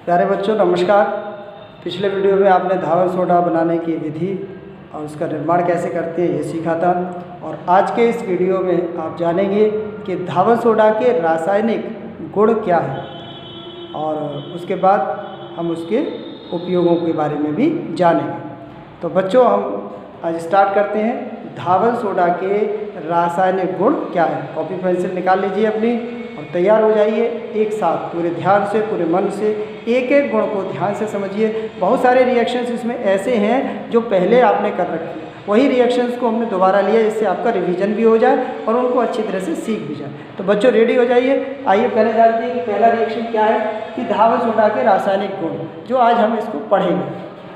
प्यारे बच्चों नमस्कार। पिछले वीडियो में आपने धावन सोडा बनाने की विधि और उसका निर्माण कैसे करते हैं ये सीखा था, और आज के इस वीडियो में आप जानेंगे कि धावन सोडा के रासायनिक गुण क्या है और उसके बाद हम उसके उपयोगों के बारे में भी जानेंगे। तो बच्चों हम आज स्टार्ट करते हैं। धावन सोडा के रासायनिक गुण क्या है। कॉपी पेंसिल निकाल लीजिए अपनी और तैयार हो जाइए। एक साथ पूरे ध्यान से, पूरे मन से एक एक गुण को ध्यान से समझिए। बहुत सारे रिएक्शंस इसमें ऐसे हैं जो पहले आपने कर रखी है, वही रिएक्शंस को हमने दोबारा लिया जिससे आपका रिवीजन भी हो जाए और उनको अच्छी तरह से सीख भी जाए। तो बच्चों रेडी हो जाइए। आइए पहले जानते हैं कि पहला रिएक्शन क्या है कि धावन सोडा के रासायनिक गुण, जो आज हम इसको पढ़ेंगे।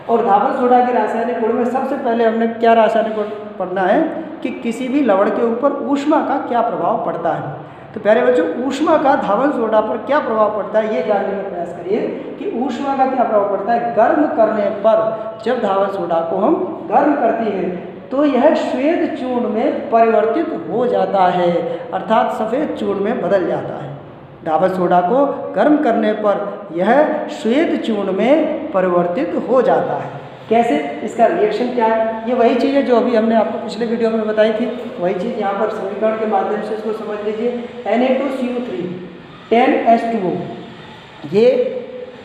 और धावन सोडा के रासायनिक गुण में सबसे पहले हमने क्या रासायनिक गुण पढ़ना है कि किसी भी लवण के ऊपर ऊष्मा का क्या प्रभाव पड़ता है। तो प्यारे बच्चों, ऊष्मा का धावन सोडा पर क्या प्रभाव पड़ता है ये जानने का प्रयास करिए कि ऊष्मा का क्या प्रभाव पड़ता है। गर्म करने पर जब धावन सोडा को हम गर्म करते हैं तो यह श्वेत चूर्ण में परिवर्तित हो जाता है, अर्थात सफ़ेद चूर्ण में बदल जाता है। धावन सोडा को गर्म करने पर यह श्वेत चूर्ण में परिवर्तित हो जाता है। कैसे, इसका रिएक्शन क्या है, ये वही चीज़ है जो अभी हमने आपको पिछले वीडियो में बताई थी। वही चीज़ यहाँ पर समीकरण के माध्यम से इसको समझ लीजिए। Na2CO3 10H2O, ये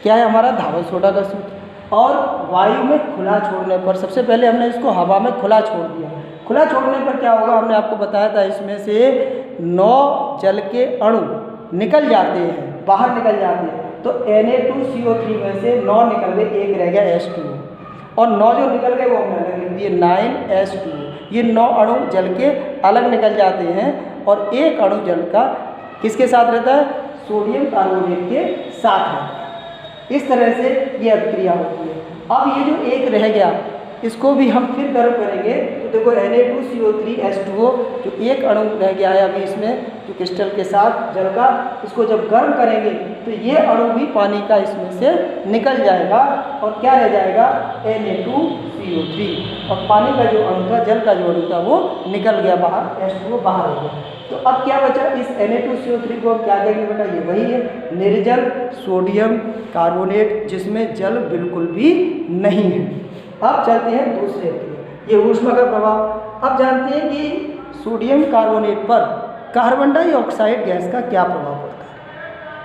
क्या है हमारा धावन सोडा का सूत्र। और वायु में खुला छोड़ने पर, सबसे पहले हमने इसको हवा में खुला छोड़ दिया। खुला छोड़ने पर क्या होगा, हमने आपको बताया था इसमें से 9 जल के अणु निकल जाते हैं, बाहर निकल जाते हैं। तो Na2CO3 में से 9 निकल गए, एक रह गया H2O, और 9 जो निकल गए वो हमने अलग लिख दिए 9H2O। ये 9 अणु जल के अलग निकल जाते हैं और एक अणु जल का किसके साथ रहता है, सोडियम कार्बोनेट के साथ रहता है। इस तरह से ये अभिक्रिया होती है। अब ये जो एक रह गया इसको भी हम फिर गर्म करेंगे। तो देखो Na2CO3H2O जो एक अणु रह गया है अभी इसमें जो क्रिस्टल के साथ जल का, इसको जब गर्म करेंगे तो ये अणु भी पानी का इसमें से निकल जाएगा और क्या रह जाएगा, Na2CO3, और पानी का जो अणु था, जल का जो अणु था वो निकल गया बाहर, H2O बाहर हो गया। तो अब क्या बचा, इस Na2CO3 को हम क्या कहेंगे बेटा, ये वही है निर्जल सोडियम कार्बोनेट जिसमें जल बिल्कुल भी नहीं है। अब चलते हैं दूसरे के, ये ऊष्मा का प्रभाव। अब जानते हैं कि सोडियम कार्बोनेट पर कार्बन डाइऑक्साइड गैस का क्या प्रभाव पड़ता है।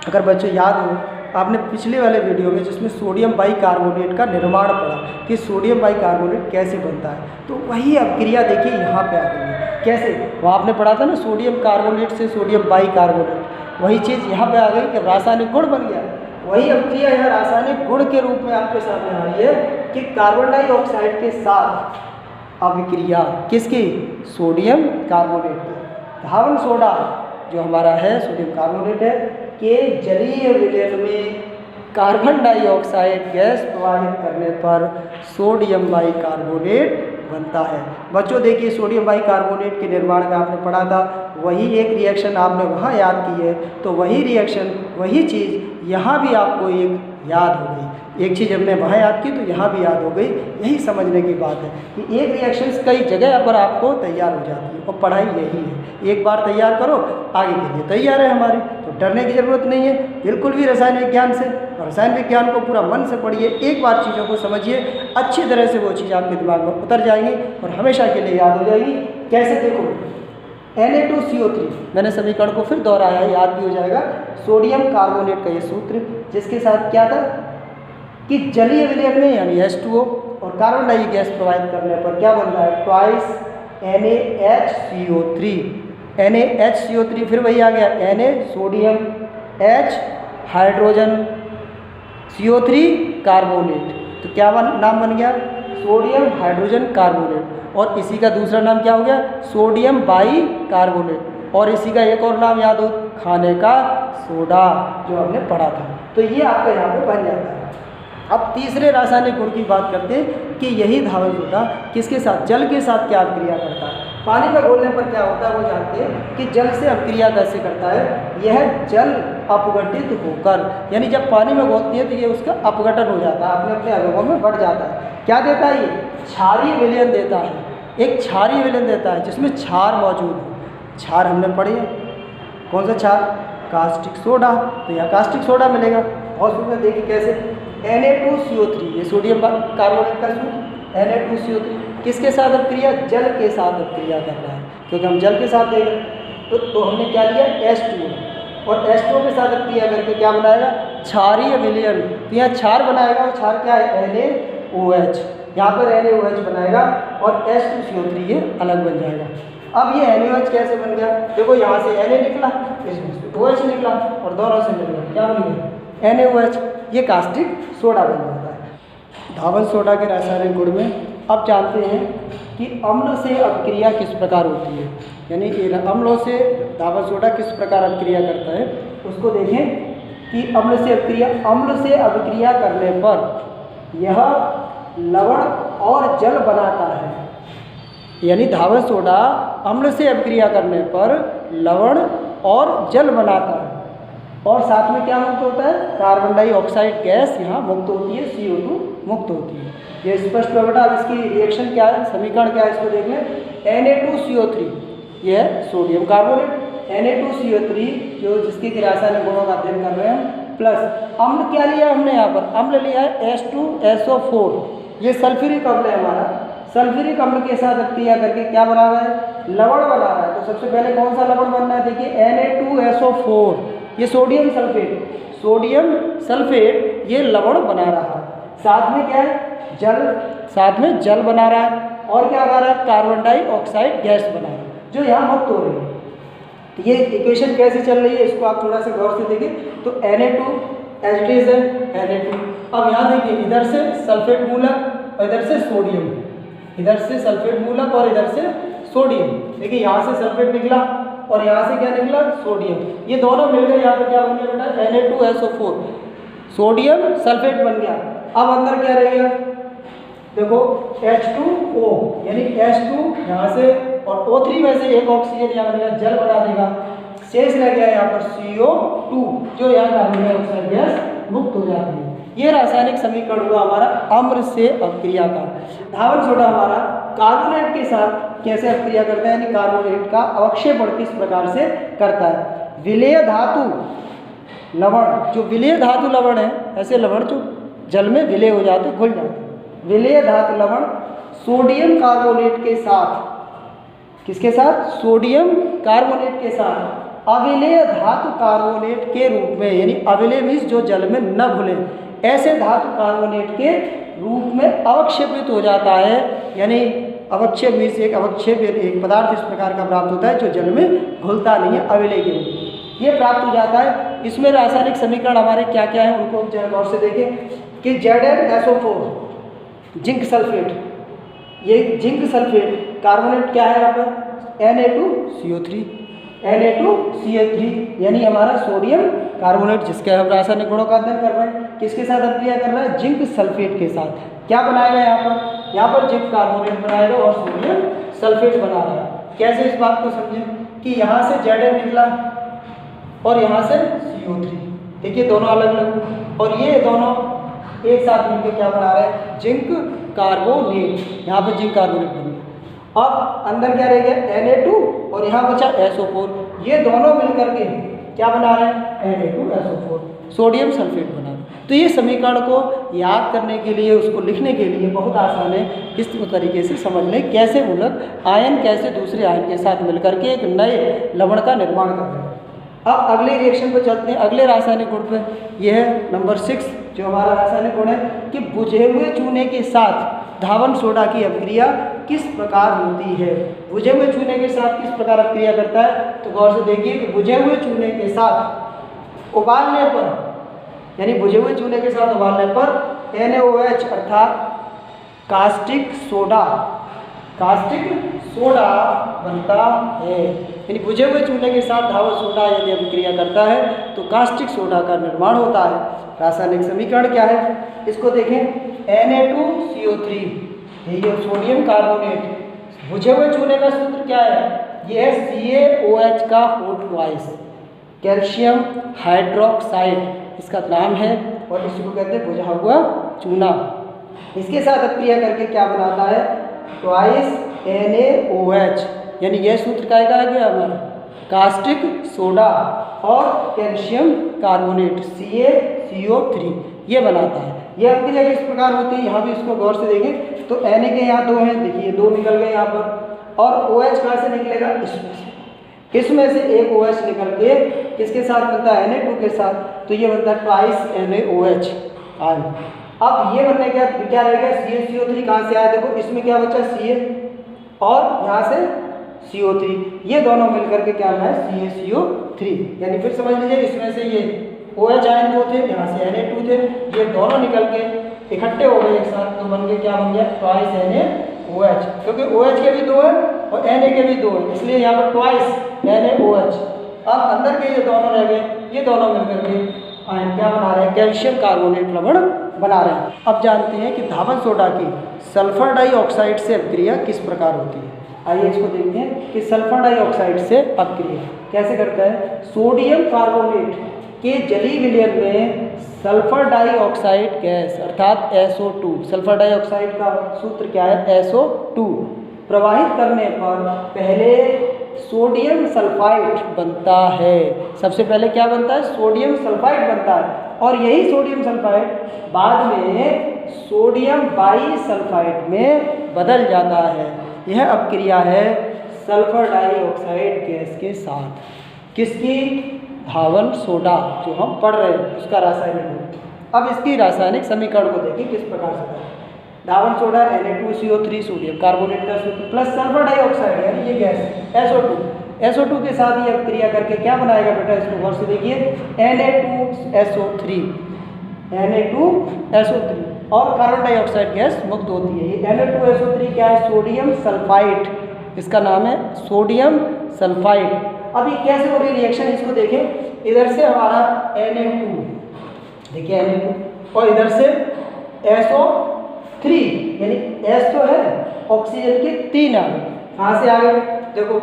अगर बच्चों याद हो, आपने पिछले वाले वीडियो में जिसमें सोडियम बाइकार्बोनेट का निर्माण पढ़ा कि सोडियम बाइकार्बोनेट कैसे बनता है, तो वही अभिक्रिया देखिए यहाँ पे आ रही है। कैसे, वहाँ आपने पढ़ा था ना सोडियम कार्बोनेट से सोडियम बाइकार्बोनेट, वही चीज़ यहाँ पे आ गई कि रासायनिक गुण बन गया। वही अभिक्रिया यहाँ रासायनिक गुण के रूप में आपके सामने आ रही है कि कार्बन डाइऑक्साइड के साथ अभिक्रिया किसकी, सोडियम कार्बोनेट की। धावन सोडा जो हमारा है सोडियम कार्बोनेट है के जलीय विलयन में कार्बन डाइऑक्साइड गैस प्रवाहित करने पर सोडियम बाइकार्बोनेट बनता है। बच्चों देखिए, सोडियम बाइकार्बोनेट के निर्माण में आपने पढ़ा था, वही एक रिएक्शन आपने वहाँ याद की है, तो वही रिएक्शन, वही चीज़ यहाँ भी आपको एक याद हो गई। एक चीज़ हमने वहाँ याद की तो यहाँ भी याद हो गई। यही समझने की बात है कि एक रिएक्शंस कई जगह पर आपको तैयार हो जाती है और पढ़ाई यही है। एक बार तैयार करो, आगे के लिए तैयार है हमारी, तो डरने की ज़रूरत नहीं है बिल्कुल भी रसायन विज्ञान से। रसायन विज्ञान को पूरा मन से पढ़िए, एक बार चीज़ों को समझिए, अच्छी तरह से वो चीज़ आपके दिमाग में उतर जाएंगी और हमेशा के लिए याद हो जाएगी। कैसे, देखो Na2CO3 मैंने समीकरण को फिर दोहराया है, याद भी हो जाएगा। सोडियम कार्बोनेट का ये सूत्र जिसके साथ क्या था कि जलीय विलयन में यानी H2O और कार्बन डाई गैस प्रवाहित करने पर क्या बन रहा है, ट्वाइस NaHCO3। NaHCO3 फिर वही आ गया Na sodium, H hydrogen, CO3 carbonate, तो क्या नाम बन गया, सोडियम हाइड्रोजन कार्बोनेट। और इसी का दूसरा नाम क्या हो गया, सोडियम बाइकार्बोनेट। और इसी का एक और नाम याद हो, खाने का सोडा, जो हमने पढ़ा था। तो ये आपका यहाँ पे बन जाता है। अब तीसरे रासायनिक गुण की बात करते हैं कि यही धावन सोडा किसके साथ, जल के साथ क्या अभिक्रिया करता है। पानी में घोलने पर क्या होता है वो जानते हैं कि जल से अभिक्रिया कैसे करता है। यह जल अपघटित होकर, यानी जब पानी में घोलती है तो ये उसका अपघटन हो जाता है, अपने अपने अवयवों में बढ़ जाता है। क्या देता है, ये क्षारीय विलयन देता है। एक क्षारीय विलयन देता है जिसमें क्षार मौजूद है। क्षार हमने पढ़ी है, कौन सा क्षार, कास्टिक सोडा। तो यहाँ कास्टिक सोडा मिलेगा। बहुत सुंदर। देखिए कैसे Na2CO3, ये सोडियम कार्बोनेट का सूत्र Na2CO3 किसके साथ अभिक्रिया, जल के साथ अभिक्रिया कर रहा है, क्योंकि हम जल के साथ देख रहे हैं। तो हमने क्या लिया H2O, और H2O के साथ अभिक्रिया करके क्या बनाएगा, क्षारीय विलयन। तो यहाँ क्षार बनाएगा, और क्षार क्या है, NaOH, यहाँ पर NaOH बनाएगा और H2CO3 ये अलग बन जाएगा। अब ये NaOH कैसे बन गया, देखो यहाँ से Na निकला, इसमें से OH निकला, और दोनों से मिल गया, क्या बन गया, NaOH। ये कास्टिक सोडा बन जाता है। धावन सोडा के रासायनिक गुण में अब जानते हैं कि अम्ल से अभिक्रिया किस प्रकार होती है, यानी कि अम्लों से धावन सोडा किस प्रकार अभिक्रिया करता है, उसको देखें कि अम्ल से अभिक्रिया करने पर यह लवण और जल बनाता है। यानी धावन सोडा अम्ल से अभिक्रिया करने पर लवण और जल बनाता है, और साथ में क्या मुक्त होता है, कार्बन डाइऑक्साइड गैस यहाँ मुक्त होती है, CO2 मुक्त होती है। ये स्पष्ट हो बेटा। अब इसकी रिएक्शन क्या है, समीकरण क्या है, इसको देख लें। Na2CO3 ये है सोडियम कार्बोनेट, Na2CO3 जो जिसके रासायनिक गुणों का अध्ययन कर रहे हैं, प्लस अम्ल क्या लिया हमने, यहाँ पर अम्ल लिया है H2SO4, ये सल्फ्यूरिक अम्ल है हमारा। सल्फ्यूरिक अम्ल के साथ अभिक्रिया करके क्या बना रहा है, लवण बना रहा है। तो सबसे पहले कौन सा लवण बनना है, देखिए Na2SO4, ये सोडियम सल्फेट ये लवण बना रहा है। साथ में क्या है, जल, साथ में जल बना रहा है, और क्या बना रहा है, कार्बन डाइऑक्साइड गैस बना रहा है, जो यहाँ मुक्त हो रही है। तो ये इक्वेशन कैसे चल रही है, इसको आप थोड़ा सा गौर से देखिए। तो Na2 एज है Na2। अब यहाँ देखिए, इधर से सल्फेट मूलक और इधर से सोडियम, इधर से सल्फेट मूलक और इधर से सोडियम। देखिए यहाँ से सल्फेट निकला और यहाँ से क्या निकला, सोडियम, ये दोनों मिल गए, यहाँ पे क्या बन गया बेटा, Na2SO4, सोडियम सल्फेट बन गया। अब अंदर क्या रहेगा, देखो H2O, यानी H2 यहाँ से और O3 में से एक ऑक्सीजन यहाँ बनेगा, जल बना देगा, शेष रह गया यहाँ पर CO2, जो यहाँ कार्बन डाइऑक्साइड गैस मुक्त हो जाती है। ये रासायनिक समीकरण हुआ हमारा अम्ल से अभिक्रिया का। धावन सोडा हमारा कार्बोनेट के साथ कैसे अभिक्रिया करता है, यानी कार्बोनेट का अवक्षेपण किस प्रकार से करता है। विलेय धातु लवण, जो विलेय धातु लवण है, ऐसे लवण जो जल में विलय हो जाते, घुल जाते, विलेय धातु लवण सोडियम कार्बोनेट के साथ, किसके साथ, सोडियम कार्बोनेट के साथ अविलेय धातु कार्बोनेट के रूप में, यानी अविलेय मीन्स जो जल में न घुले, ऐसे धातु कार्बोनेट के रूप में अवक्षेपित हो जाता है। यानी अवक्षेप मीन्स एक अवक्षेप, एक पदार्थ इस प्रकार का प्राप्त होता है जो जल में घुलता नहीं है, अविलेय के रूप में ये प्राप्त हो जाता है। इसमें रासायनिक समीकरण हमारे क्या क्या है, उनको जरा गौर से देखें कि ZnSO4 जिंक सल्फेट, ये जिंक सल्फेट कार्बोनेट क्या है यहाँ पर, Na2CO3, यानी हमारा सोडियम कार्बोनेट, जिसके हम रासायनिक गुणों का अध्ययन कर रहे हैं, किसके साथ अभिक्रिया कर रहा है, जिंक सल्फेट के साथ। क्या बनाएगा यहाँ पर जिंक कार्बोनेट बनाएगा और सोडियम सल्फेट बना रहा है। कैसे, इस बात को समझें कि यहाँ से Zn निकला और यहाँ से CO3, देखिए दोनों अलग अलग, और ये दोनों एक साथ मिलकर क्या बना रहे हैं, जिंक कार्बोनेट। यहाँ पर जिंक कार्बोनेट बन गया। अब अंदर क्या रह गया, Na2 और यहाँ बचा SO4, ये दोनों मिलकर के क्या बना रहे हैं, Na2SO4, सोडियम सल्फेट बना रहे हैं। तो ये समीकरण को याद करने के लिए, उसको लिखने के लिए बहुत आसान है। इस तरीके से समझ लें कैसे मूलक आयन कैसे दूसरे आयन के साथ मिलकर के एक नए लवण का निर्माण कर रहे हैं। अब अगले रिएक्शन पर चलते हैं, अगले रासायनिक गुण पे। यह है नंबर 6 जो हमारा रासायनिक गुण है कि बुझे हुए चूने के साथ धावन सोडा की अभिक्रिया किस प्रकार होती है। बुझे हुए चूने के साथ किस प्रकार अभिक्रिया करता है, तो गौर से देखिए कि बुझे हुए चूने के साथ उबालने पर, यानी बुझे हुए चूने के साथ उबालने पर NaOH अर्थात कास्टिक सोडा बनता है। यानी बुझे हुए चूने के साथ धावन सोडा यदि अभिक्रिया करता है तो कास्टिक सोडा का निर्माण होता है। रासायनिक समीकरण क्या है, इसको देखें। Na2CO3, ये सोडियम कार्बोनेट, बुझे हुए चूने का सूत्र क्या है, ये है CaOH का होल ट्वाइस, कैल्शियम हाइड्रोक्साइड इसका नाम है, और इसको कहते हैं बुझा हुआ चूना। इसके साथ अभिक्रिया करके क्या बनाता है, ट्वाइस NaOH, यानी यह सूत्र क्या है हमारा, कास्टिक सोडा। और कैल्शियम कार्बोनेट CaCO3 ये बनाता है। ये अभिक्रिया किस प्रकार होती है, यहाँ भी इसको गौर से देखें तो Na के यहाँ 2 हैं, देखिए 2 निकल गए यहाँ पर, और OH कहाँ से निकलेगा, इसमें से एक OH निकल के किसके साथ बनता है, Na2 के साथ, तो ये बनता है ट्वाइस NaOH आयन। अब ये बनने के बाद क्या रहेगा, CaCO3 कहाँ से आया, देखो इसमें क्या बचा Ca और यहाँ से CO3, ये दोनों मिलकर के क्या है CaCO3, यानी फिर समझ लीजिए इसमें से ये OH आयन 2 थे, यहाँ से Na2 थे, ये दोनों निकल के इकट्ठे हो गए एक साथ, तो बन के क्या बन गया ट्वाइस NaOH, क्योंकि OH के भी 2 है और Na के भी 2 है, इसलिए यहाँ पर ट्वाइस NaOH। अब अंदर के ये दोनों रह गए, ये दोनों मिलकर के आयन क्या बना रहे हैं, कैल्शियम कार्बोनेट लवण बना रहे हैं। अब जानते हैं कि धावन सोडा की सल्फर डाइऑक्साइड से अभिक्रिया किस प्रकार होती है। आइए इसको देखते हैं कि सल्फर डाइऑक्साइड से अभिक्रिया कैसे करता है। सोडियम कार्बोनेट के जलीय विलयन में सल्फर डाइऑक्साइड गैस अर्थात SO2, सल्फर डाइऑक्साइड का सूत्र क्या है SO2, प्रवाहित करने पर पहले सोडियम सल्फाइड बनता है। सबसे पहले क्या बनता है, सोडियम सल्फाइड बनता है, और यही सोडियम सल्फाइड बाद में सोडियम बाईसल्फाइड में बदल जाता है। यह अभिक्रिया है सल्फर डाइऑक्साइड गैस के साथ, किसकी, धावन सोडा जो हम पढ़ रहे हैं उसका रासायनिक गुण। अब इसकी रासायनिक समीकरण को देखिए किस प्रकार से है। धावन सोडा Na2CO3 सोडियम कार्बोनेट का सूत्र प्लस सल्फर डाइऑक्साइड यानी ये गैस SO2 के साथ ये अभिक्रिया करके क्या बनाएगा बेटा, इसको गौर से देखिए Na2SO3 और कार्बन डाइऑक्साइड गैस मुक्त होती है। ये Na2SO3 क्या है, सोडियम सल्फाइड, इसका नाम है सोडियम सल्फाइड। अब ये कैसे हो रही रिएक्शन, इसको देखें, इधर से हमारा Na2, देखिए Na2, और इधर से SO3 यानी S तो है, ऑक्सीजन के 3 आ गए, कहाँ से आ गए, देखो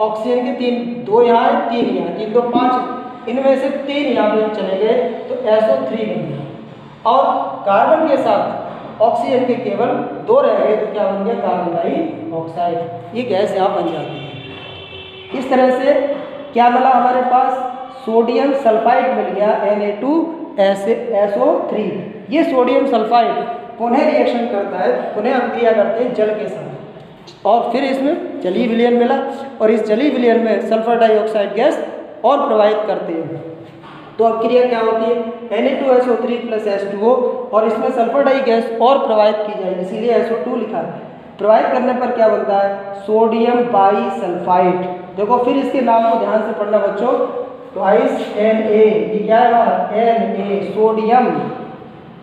ऑक्सीजन के 3, 2 यहाँ है 3 यहाँ, 3 तो 5, इनमें से 3 यहाँ पे चले गए तो SO3 बन गया, और कार्बन के साथ ऑक्सीजन के केवल 2 रह गए तो क्या बन गया कार्बन डाइऑक्साइड। ये गैस यहाँ बन जाती है। इस तरह से क्या मिला हमारे पास, सोडियम सल्फाइड मिल गया Na2SO3। ये सोडियम सल्फाइड पुनः रिएक्शन करता है, पुनः अभिक्रिया करते हैं जल के साथ, और फिर इसमें जलीय विलयन मिला, और इस जलीय विलयन में सल्फर डाइऑक्साइड गैस और प्रवाहित करते हैं। तो अभिक्रिया क्या होती है, Na2SO3 प्लस H2O, और इसमें सल्फर डाई गैस और प्रवाहित की जाएगी, इसीलिए SO2 लिखा है। प्रवाहित करने पर क्या बनता है, सोडियम बाईसल्फाइड। देखो फिर इसके नाम को ध्यान से पढ़ना बच्चों, ट्वाइस Na, ये क्या है Na, सोडियम,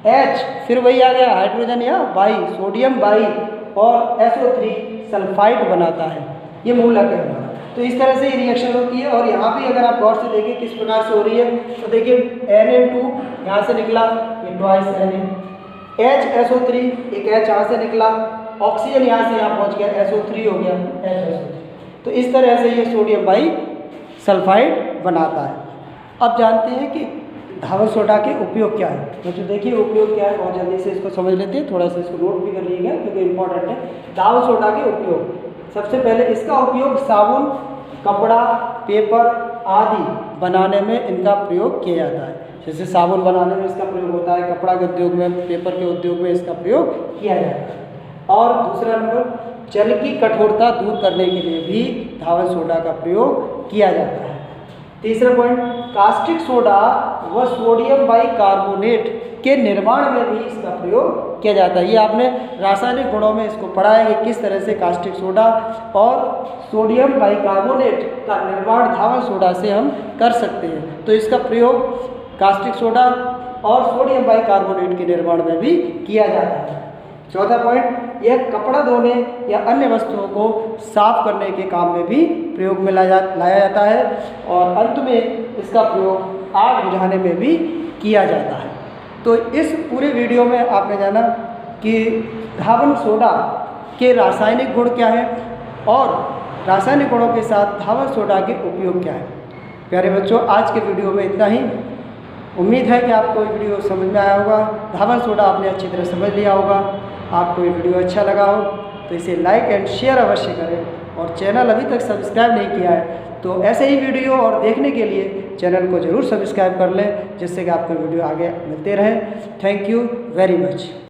H फिर वही आ गया हाइड्रोजन या बाई, सोडियम बाई, और SO3 सल्फाइड बनाता है, ये मूलक है हमारा। तो इस तरह से ये रिएक्शन होती है। और यहाँ भी अगर आप गौर से देखें किस प्रकार से हो रही है, तो देखिए Na2 यहाँ से निकला, ये ट्वाइस Na, HSO3 एक H यहाँ से निकला, ऑक्सीजन यहाँ से यहाँ पहुँच गया, SO3 हो गया HSO3। तो इस तरह से ये सोडियम बाई सल्फाइड बनाता है। अब जानते हैं कि धावन सोडा के उपयोग क्या है। तो देखिए उपयोग क्या है, बहुत जल्दी से इसको समझ लेते हैं, थोड़ा सा इसको नोट भी कर लीजिएगा क्योंकि इंपॉर्टेंट है। धावन सोडा के उपयोग, सबसे पहले इसका उपयोग साबुन, कपड़ा, पेपर आदि बनाने में इनका प्रयोग किया जाता है। जैसे साबुन बनाने में इसका प्रयोग होता है, कपड़ा के उद्योग में, पेपर के उद्योग में इसका प्रयोग किया जाता है। और दूसरा नंबर, जल की कठोरता दूर करने के लिए भी धावन सोडा का प्रयोग किया जाता है। तीसरा पॉइंट, कास्टिक सोडा व सोडियम बाइकार्बोनेट के निर्माण में भी इसका प्रयोग किया जाता है। ये आपने रासायनिक गुणों में इसको पढ़ा है कि किस तरह से कास्टिक सोडा और सोडियम बाइकार्बोनेट का निर्माण धावन सोडा से हम कर सकते हैं। तो इसका प्रयोग कास्टिक सोडा और सोडियम बाइकार्बोनेट के निर्माण में भी किया जाता है। चौथा पॉइंट, यह कपड़ा धोने या अन्य वस्तुओं को साफ करने के काम में भी प्रयोग में लाया जाता है। और अंत में इसका प्रयोग आग बुझाने में भी किया जाता है। तो इस पूरे वीडियो में आपने जाना कि धावन सोडा के रासायनिक गुण क्या है और रासायनिक गुणों के साथ धावन सोडा के उपयोग क्या है। प्यारे बच्चों, आज के वीडियो में इतना ही। उम्मीद है कि आपको ये वीडियो समझ में आया होगा, धावन सोडा आपने अच्छी तरह समझ लिया होगा। आपको ये वीडियो अच्छा लगा हो तो इसे लाइक एंड शेयर अवश्य करें, और चैनल अभी तक सब्सक्राइब नहीं किया है तो ऐसे ही वीडियो और देखने के लिए चैनल को ज़रूर सब्सक्राइब कर लें, जिससे कि आपको वीडियो आगे मिलते रहें। Thank you very much.